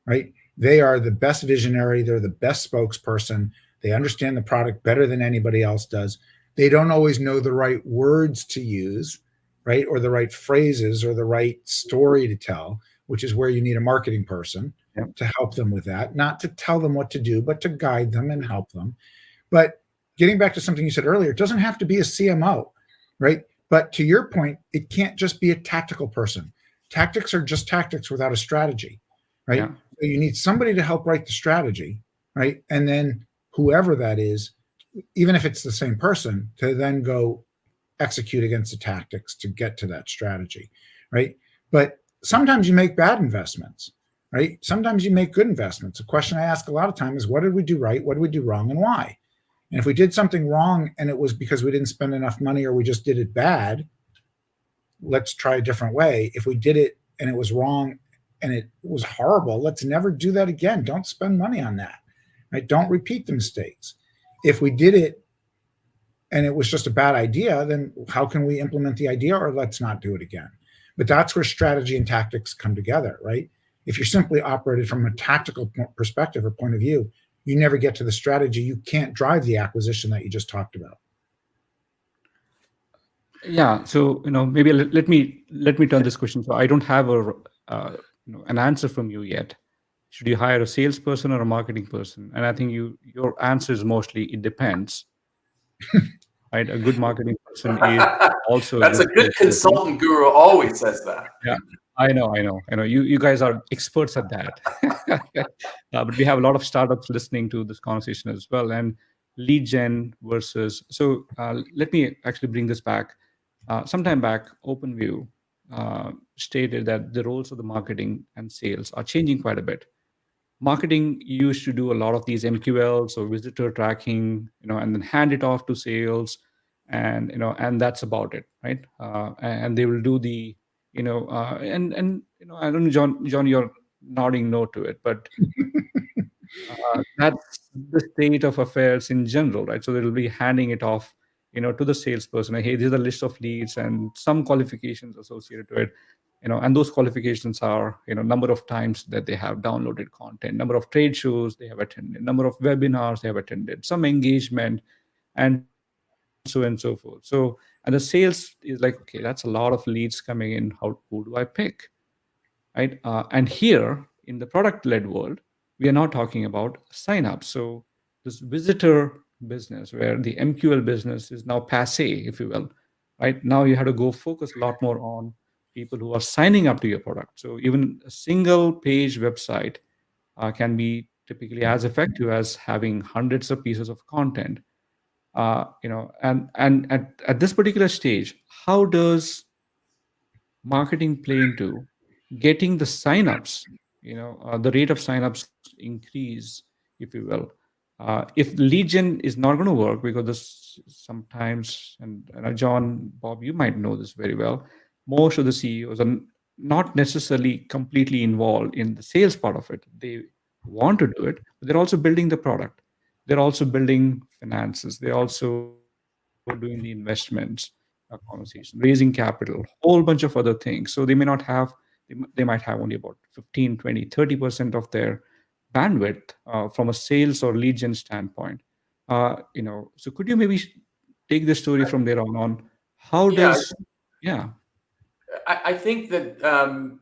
right? They are the best visionary. They're the best spokesperson. They understand the product better than anybody else does. They don't always know the right words to use, right? Or the right phrases or the right story to tell, which is where you need a marketing person to help them with that, not to tell them what to do, but to guide them and help them. But getting back to something you said earlier, it doesn't have to be a CMO, right? But to your point, it can't just be a tactical person. Tactics are just tactics without a strategy, right? Yeah. So you need somebody to help write the strategy, right? And then whoever that is, even if it's the same person, to then go execute against the tactics to get to that strategy, right? But sometimes you make bad investments, right? Sometimes you make good investments. A question I ask a lot of time is, what did we do right? What did we do wrong and why? And if we did something wrong and it was because we didn't spend enough money or we just did it bad, let's try a different way. If we did it and it was wrong and it was horrible, let's never do that again. Don't spend money on that, right? Don't repeat the mistakes. If we did it and it was just a bad idea, then how can we implement the idea, or let's not do it again? But that's where strategy and tactics come together, right? If you're simply operated from a tactical perspective or point of view, you never get to the strategy. You can't drive the acquisition that you just talked about. Yeah. So, maybe let me turn this question. So I don't have an answer from you yet. Should you hire a salesperson or a marketing person? And I think your answer is mostly it depends. Right? A good marketing person is also That's a good consultant guru always says that. Yeah. I know. You guys are experts at that. But we have a lot of startups listening to this conversation as well. And lead gen versus, so let me actually bring this back. Sometime back, OpenView stated that the roles of the marketing and sales are changing quite a bit. Marketing used to do a lot of these MQLs or visitor tracking, and then hand it off to sales, and and that's about it, right? And they will do the And I don't know, John, you're nodding no to it, but that's the state of affairs in general, right? So they'll be handing it off, to the salesperson. Hey, there's a list of leads and some qualifications associated to it, and those qualifications are, number of times that they have downloaded content, number of trade shows they have attended, number of webinars they have attended, some engagement, and so on and so forth. So, and the sales is like, okay, that's a lot of leads coming in. Who do I pick? Right? And here in the product-led world, we are now talking about signups. So this visitor business, where the MQL business is now passe, if you will, right? Now you have to go focus a lot more on people who are signing up to your product. So even a single page website can be typically as effective as having hundreds of pieces of content. And at this particular stage, how does marketing play into getting the signups, the rate of signups increase, if you will? If lead gen is not going to work, because this sometimes, and John, Bob, you might know this very well, most of the CEOs are not necessarily completely involved in the sales part of it. They want to do it, but they're also building the product. They're also building finances. They're also doing the investments conversation, raising capital, whole bunch of other things. So they may not have, they might have only about 15, 20, 30% of their bandwidth from a sales or lead gen standpoint. So could you maybe take the story from there on how Yeah, does, yeah. I think that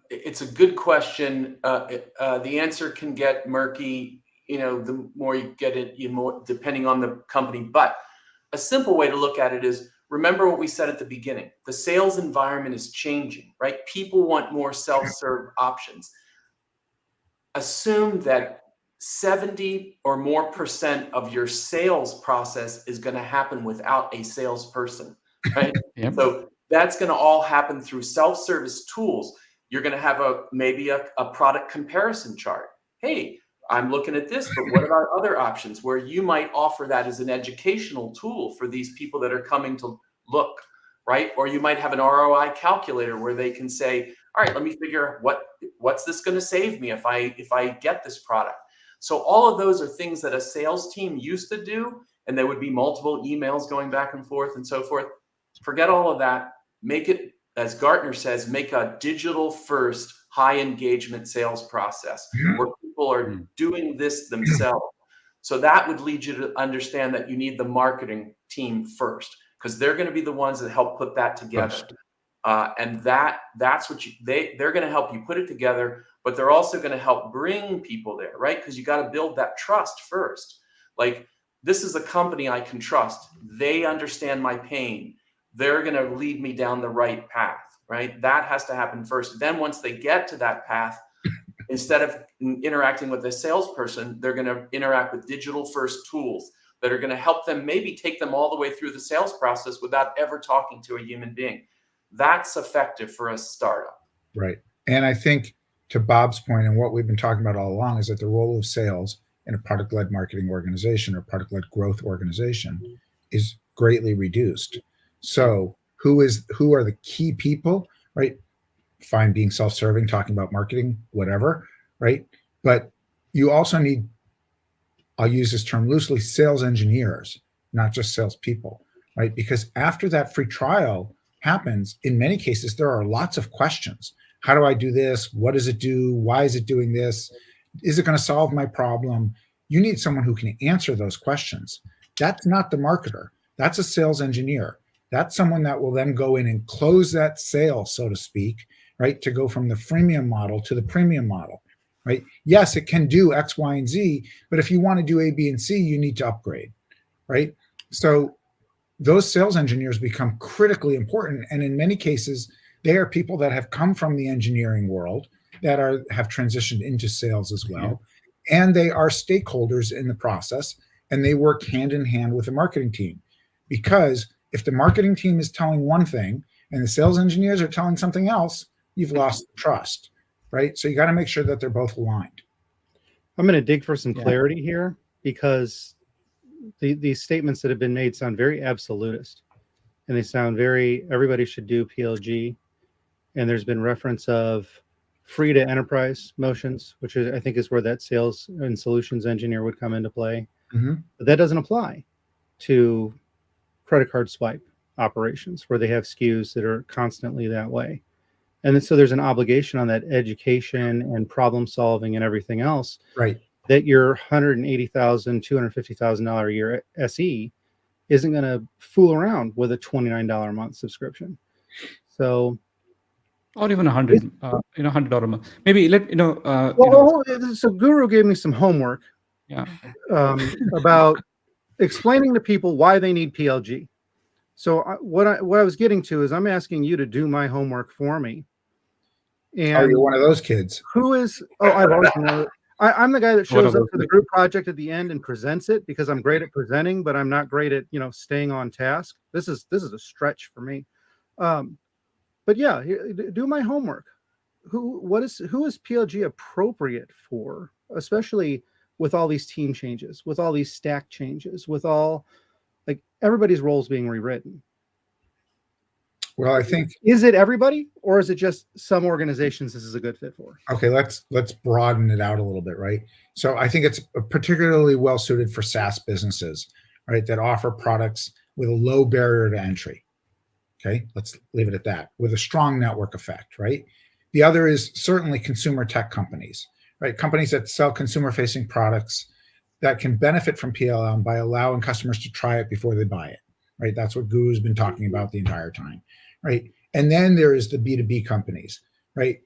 it's a good question. The answer can get murky, the more you get it, more depending on the company. But a simple way to look at it is, remember what we said at the beginning. The sales environment is changing, right? People want more self-serve options. Assume that 70 or more % of your sales process is going to happen without a salesperson, right? Yep. So that's going to all happen through self-service tools. You're going to have maybe a product comparison chart. Hey, I'm looking at this, but what about other options where you might offer that as an educational tool for these people that are coming to look, right? Or you might have an ROI calculator where they can say, all right, let me figure what's this going to save me if I get this product. So all of those are things that a sales team used to do, and there would be multiple emails going back and forth and so forth. Forget all of that. Make it, as Gartner says, make a digital first, high engagement sales process where people are doing this themselves. So that would lead you to understand that you need the marketing team first, because they're going to be the ones that help put that together. And that's what they're going to help you put it together, but they're also going to help bring people there, right? Because you got to build that trust first. Like, this is a company I can trust. They understand my pain. They're going to lead me down the right path, right? That has to happen first. Then once they get to that path, instead of interacting with a salesperson, they're going to interact with digital first tools that are going to help them maybe take them all the way through the sales process without ever talking to a human being. That's effective for a startup. Right. And I think, to Bob's point, and what we've been talking about all along, is that the role of sales in a product-led marketing organization or product-led growth organization is greatly reduced. So who are the key people, right? Fine, being self-serving, talking about marketing, whatever, right? But you also need, I'll use this term loosely, sales engineers, not just salespeople, right? Because after that free trial happens, in many cases, there are lots of questions. How do I do this? What does it do? Why is it doing this? Is it going to solve my problem? You need someone who can answer those questions. That's not the marketer. That's a sales engineer. That's someone that will then go in and close that sale, so to speak, right? To go from the freemium model to the premium model, right? Yes, it can do X, Y, and Z, but if you want to do A, B, and C, you need to upgrade, right? So those sales engineers become critically important. And in many cases, they are people that have come from the engineering world that have transitioned into sales as well. And they are stakeholders in the process, and they work hand in hand with the marketing team. Because if the marketing team is telling one thing and the sales engineers are telling something else, you've lost trust, right? So you got to make sure that they're both aligned. I'm going to dig for some clarity here, because these statements that have been made sound very absolutist, and they sound very, everybody should do PLG. and there's been reference of free to enterprise motions, which is, I think, is where that sales and solutions engineer would come into play. But that doesn't apply to credit card swipe operations where they have SKUs that are constantly that way. And then, so there's an obligation on that education and problem solving and everything else, Right. that your $180,000, $250,000 a year SE isn't going to fool around with a $29 a month subscription. So, or even $100 a month. Maybe so Guru gave me some homework. Yeah. About explaining to people why they need PLG. So what I was getting to is I'm asking you to do my homework for me. And you're one of those kids. Who is? I've always known. I'm the guy that shows up for the group project at the end and presents it because I'm great at presenting, but I'm not great at staying on task. This is a stretch for me. But yeah, do my homework. Who is PLG appropriate for, especially with all these team changes, with all these stack changes, with all everybody's roles being rewritten? Well, I think, is it everybody, or is it just some organizations this is a good fit for? Okay, let's broaden it out a little bit, right? So I think it's particularly well suited for SaaS businesses, right, that offer products with a low barrier to entry. Okay, let's leave it at that, with a strong network effect, right? The other is certainly consumer tech companies, right? Companies that sell consumer-facing products that can benefit from PLM by allowing customers to try it before they buy it, right? That's what Guru's been talking about the entire time, right? And then there is the B2B companies, right?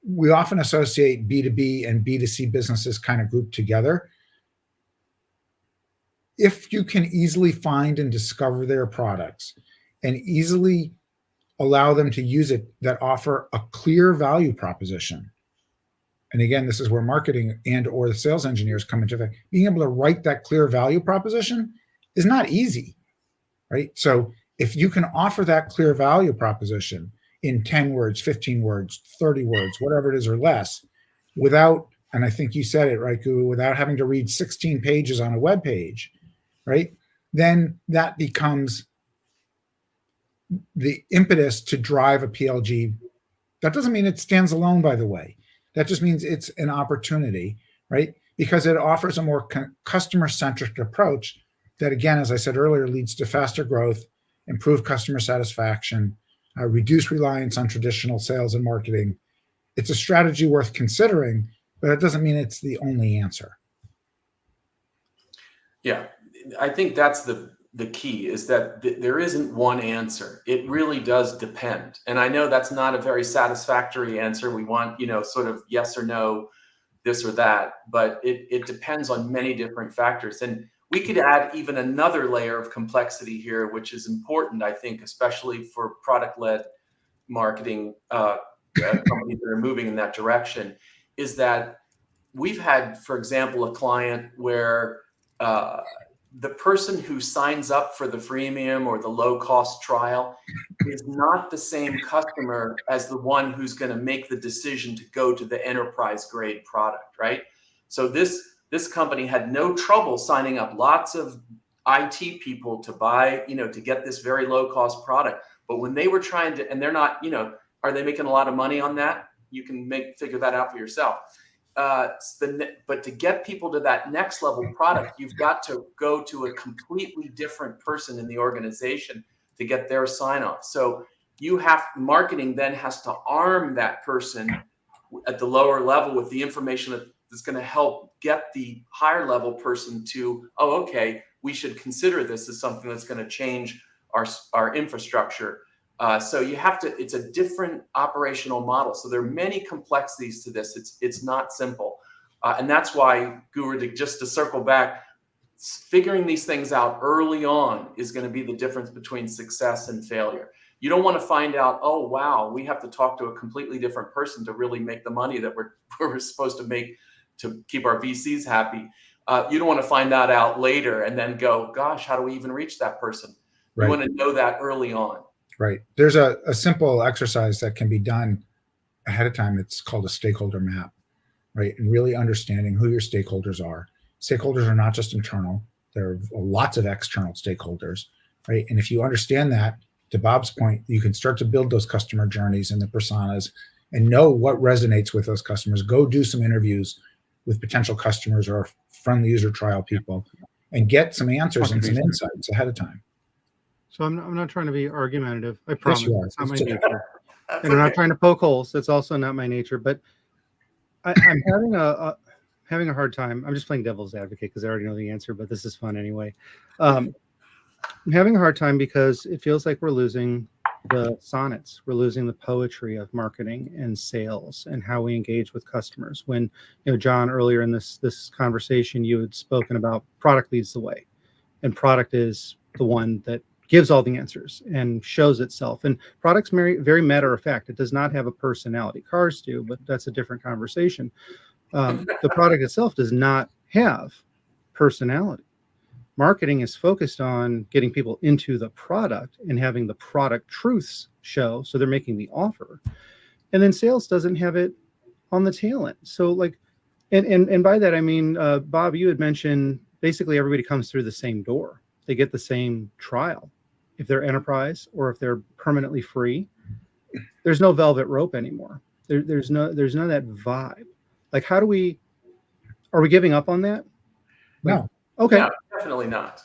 We often associate B2B and B2C businesses kind of grouped together. If you can easily find and discover their products and easily allow them to use it, that offer a clear value proposition. And again, this is where marketing and or the sales engineers come into effect. Being able to write that clear value proposition is not easy, right? So if you can offer that clear value proposition in 10 words, 15 words, 30 words, whatever it is or less, without, and I think you said it right, Guru, without having to read 16 pages on a web page, right? Then that becomes the impetus to drive a PLG. That doesn't mean it stands alone, by the way. That just means it's an opportunity, right? Because it offers a more customer-centric approach that, again, as I said earlier, leads to faster growth, improved customer satisfaction, reduced reliance on traditional sales and marketing. It's a strategy worth considering, but it doesn't mean it's the only answer. Yeah, I think that's the key, is that there isn't one answer. It really does depend. And I know that's not a very satisfactory answer. We want, sort of yes or no, this or that, but it depends on many different factors. And we could add even another layer of complexity here, which is important, I think, especially for product-led marketing companies that are moving in that direction, is that we've had, for example, a client where the person who signs up for the freemium or the low-cost trial is not the same customer as the one who's going to make the decision to go to the enterprise-grade product, right? So this company had no trouble signing up lots of IT people to buy, to get this very low-cost product. But when they were trying to, and they're not, are they making a lot of money on that? You can figure that out for yourself. But to get people to that next level product, you've got to go to a completely different person in the organization to get their sign off. So marketing then has to arm that person at the lower level with the information that's going to help get the higher level person to, oh, okay, we should consider this as something that's going to change our infrastructure. So it's a different operational model. So there are many complexities to this. It's not simple. And that's why, Guru, just to circle back, figuring these things out early on is going to be the difference between success and failure. You don't want to find out, oh, wow, we have to talk to a completely different person to really make the money that we're supposed to make to keep our VCs happy. You don't want to find that out later and then go, gosh, how do we even reach that person? Right. You want to know that early on. Right. There's a simple exercise that can be done ahead of time. It's called a stakeholder map, right? And really understanding who your stakeholders are. Stakeholders are not just internal. There are lots of external stakeholders, right? And if you understand that, to Bob's point, you can start to build those customer journeys and the personas and know what resonates with those customers. Go do some interviews with potential customers or friendly user trial people and get some answers and some insights ahead of time. So I'm not trying to be argumentative. I Yes, promise. you are. That's not my It's nature. That's And I'm not okay. trying to poke holes. That's also not my nature. But I'm having a hard time. I'm just playing devil's advocate because I already know the answer, but this is fun anyway. I'm having a hard time because it feels like we're losing the sonnets. We're losing the poetry of marketing and sales and how we engage with customers. When, John, earlier in this conversation, you had spoken about product leads the way, and product is the one that gives all the answers and shows itself. And product's very, very matter of fact. It does not have a personality. Cars do, but that's a different conversation. The product itself does not have personality. Marketing is focused on getting people into the product and having the product truths show, so they're making the offer. And then sales doesn't have it on the tail end. So like, and by that I mean, Bob, you had mentioned basically everybody comes through the same door. They get the same trial. If they're enterprise or if they're permanently free, there's no velvet rope anymore. There's none of that vibe. Like, are we giving up on that? No. Okay. No, definitely not.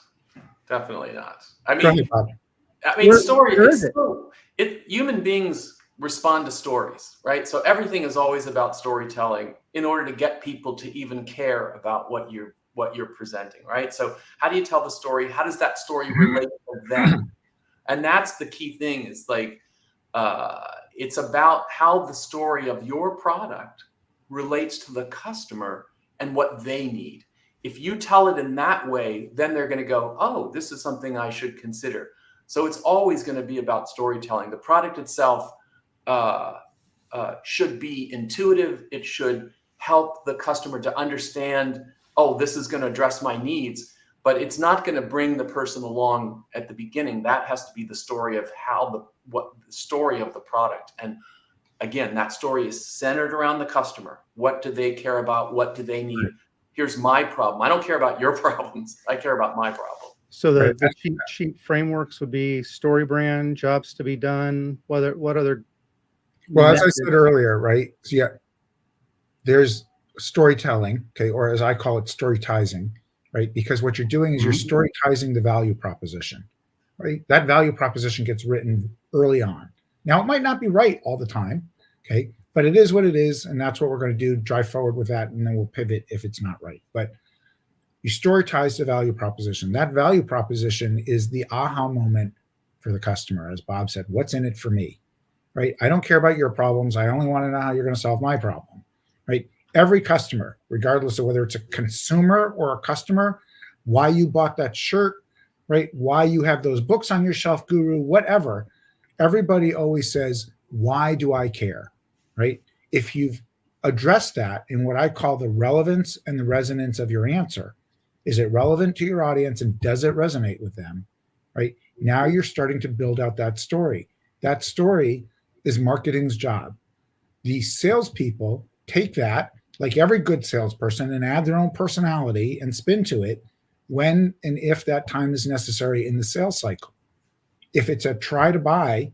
Definitely not. I Go mean, ahead, Bob. Human beings respond to stories, right? So everything is always about storytelling in order to get people to even care about what you're presenting, right? So how do you tell the story? How does that story relate to them? And that's the key thing, is like, it's about how the story of your product relates to the customer and what they need. If you tell it in that way, then they're going to go, oh, this is something I should consider. So it's always going to be about storytelling. The product itself should be intuitive. It should help the customer to understand, oh, this is going to address my needs, but it's not going to bring the person along at the beginning. That has to be the story of the story of the product. And again, that story is centered around the customer. What do they care about? What do they need? Here's my problem. I don't care about your problems. I care about my problem. So the cheap frameworks would be story brand, jobs to be done. What other? Well, as I said earlier, right? So yeah, there's storytelling, okay, or as I call it, storytizing, right? Because what you're doing is you're storytizing the value proposition, right? That value proposition gets written early on. Now, it might not be right all the time, okay, but it is what it is, and that's what we're going to do, drive forward with that, and then we'll pivot if it's not right. But you storytize the value proposition. That value proposition is the aha moment for the customer. As Bob said, what's in it for me, right? I don't care about your problems. I only want to know how you're going to solve my problem, right? Every customer, regardless of whether it's a consumer or a customer, why you bought that shirt, right? Why you have those books on your shelf, guru, whatever. Everybody always says, why do I care, right? If you've addressed that in what I call the relevance and the resonance of your answer, is it relevant to your audience and does it resonate with them, right? Now you're starting to build out that story. That story is marketing's job. The salespeople take that, like every good salesperson, and add their own personality and spin to it when and if that time is necessary in the sales cycle. If it's a try to buy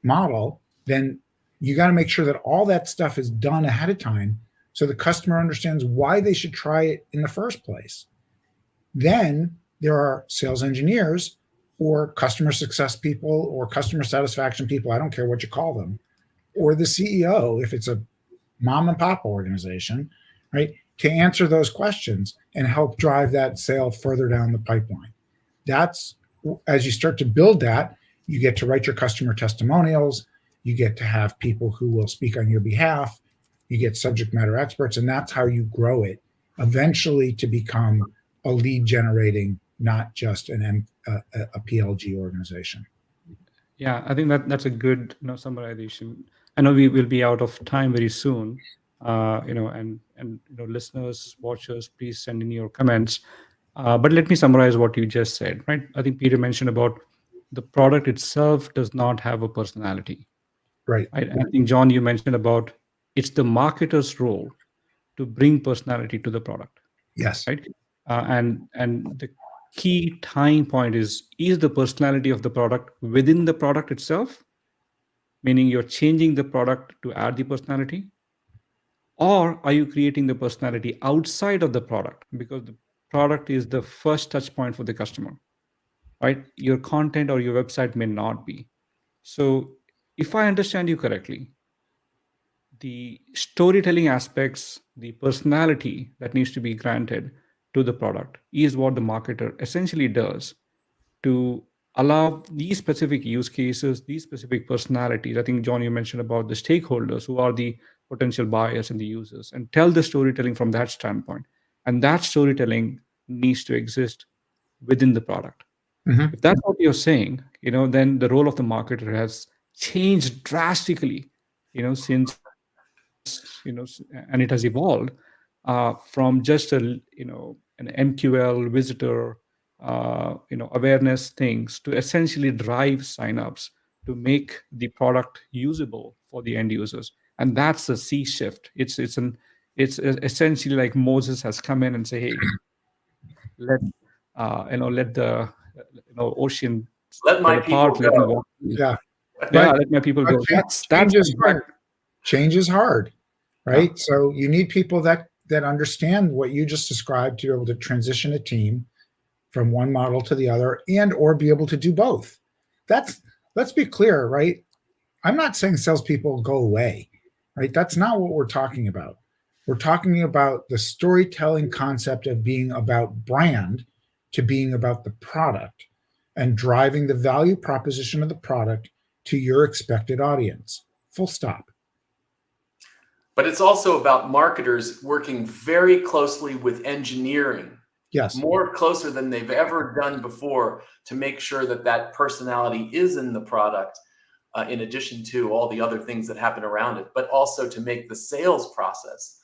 model, then you got to make sure that all that stuff is done ahead of time so the customer understands why they should try it in the first place. Then there are sales engineers or customer success people or customer satisfaction people, I don't care what you call them, or the CEO, if it's a mom and pop organization, right, to answer those questions and help drive that sale further down the pipeline. That's, as you start to build that, you get to write your customer testimonials, you get to have people who will speak on your behalf, you get subject matter experts, and that's how you grow it eventually to become a lead generating, not just a PLG organization. Yeah, I think that's a good summarization. I know we will be out of time very soon, and listeners, watchers, please send in your comments. But let me summarize what you just said, right? I think Peter mentioned about the product itself does not have a personality. Right. I think, John, you mentioned about it's the marketer's role to bring personality to the product. Yes. Right. And the key tying point is the personality of the product within the product itself, meaning you're changing the product to add the personality, or are you creating the personality outside of the product, because the product is the first touch point for the customer, right? Your content or your website may not be. So if I understand you correctly, the storytelling aspects, the personality that needs to be granted to the product is what the marketer essentially does to allow these specific use cases, these specific personalities. I think, John, you mentioned about the stakeholders who are the potential buyers and the users, and tell the storytelling from that standpoint. And that storytelling needs to exist within the product. Mhm. If that's what you're saying, then the role of the marketer has changed drastically, since, and it has evolved from just an MQL visitor, awareness things to essentially drive signups to make the product usable for the end users. And that's a sea shift. It's essentially like Moses has come in and say, hey, let the ocean Let my people apart. Let me go. walk. Yeah. Yeah, But- let my people but go. That's change is exact- hard. Change is hard, right? So you need people that understand what you just described to be able to transition a team from one model to the other, and or be able to do both. Let's be clear, right? I'm not saying salespeople go away, right? That's not what we're talking about. We're talking about the storytelling concept of being about brand to being about the product and driving the value proposition of the product to your expected audience. Full stop. But it's also about marketers working very closely with engineering, Yes. more closer than they've ever done before, to make sure that that personality is in the product, in addition to all the other things that happen around it, but also to make the sales process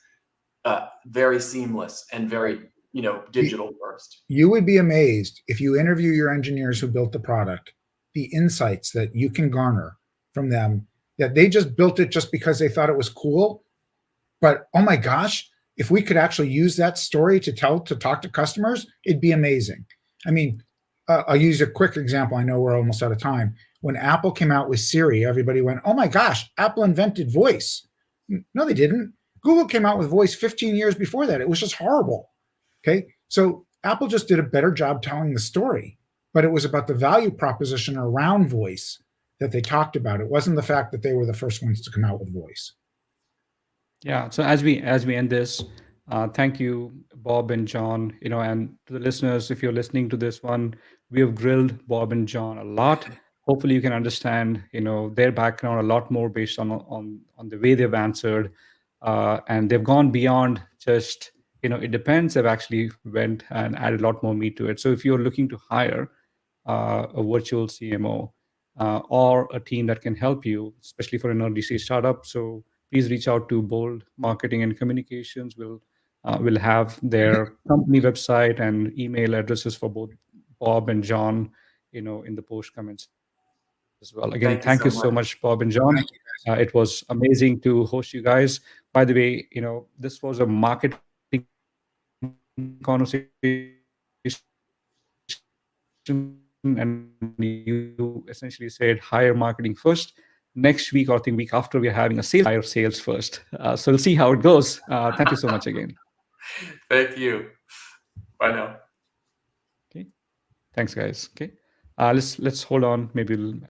very seamless and very, digital first. You would be amazed if you interview your engineers who built the product, the insights that you can garner from them, that they just built it just because they thought it was cool. But oh my gosh, if we could actually use that story to talk to customers, it'd be amazing. I mean, I'll use a quick example. I know we're almost out of time. When Apple came out with Siri, everybody went, oh my gosh, Apple invented voice. No, they didn't. Google came out with voice 15 years before that. It was just horrible. Okay. So Apple just did a better job telling the story, but it was about the value proposition around voice that they talked about. It wasn't the fact that they were the first ones to come out with voice. Yeah. So as we end this, thank you, Bob and John. And to the listeners, if you're listening to this one, we have grilled Bob and John a lot. Hopefully, you can understand, their background a lot more based on the way they've answered, and they've gone beyond just, it depends. They've actually went and added a lot more meat to it. So if you're looking to hire a virtual CMO or a team that can help you, especially for an early stage startup, so please reach out to Bold Marketing and Communications. We'll have their company website and email addresses for both Bob and John, in the post comments as well. Again, thank you so much, Bob and John. It was amazing to host you guys. By the way, this was a marketing conversation, and you essentially said hire marketing first. Next week or the week after, we're having a hire sales first. So we'll see how it goes. Thank you so much again. Thank you. Bye now. Okay. Thanks, guys. Okay. Let's hold on. Maybe we'll